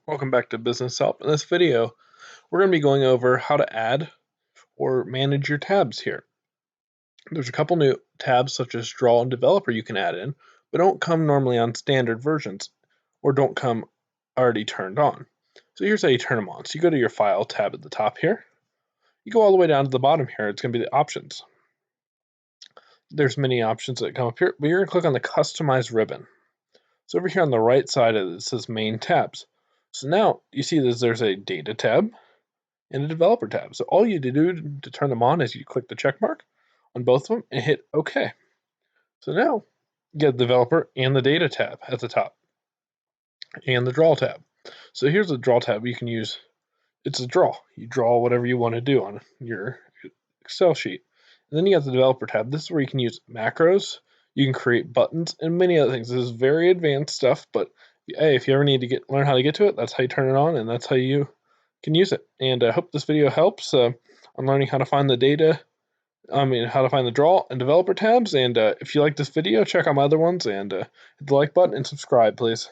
Welcome back to Business Help. In this video, we're going to be going over how to add or manage your tabs here. There's a couple new tabs such as Draw and Developer you can add in, but don't come normally on standard versions or don't come already turned on. So here's how you turn them on. So you go to your File tab at the top here. You go all the way down to the bottom here. It's going to be the options. There's many options that come up here, but you're going to click on the Customize ribbon. So over here on the right side of it says Main Tabs. So now you see there's a Data tab and a Developer tab. So all you do to turn them on is you click the check mark on both of them and hit OK. So now you get the Developer and the Data tab at the top and the Draw tab. So here's the Draw tab you can use. It's a draw. You draw whatever you want to do on your Excel sheet. And then you got the Developer tab. This is where you can use macros. You can create buttons and many other things. This is very advanced stuff, but hey, if you ever need to learn how to get to it, that's how you turn it on, and that's how you can use it. And I hope this video helps on learning how to find the data. How to find the Draw and Developer tabs. And if you like this video, check out my other ones and hit the like button and subscribe, please.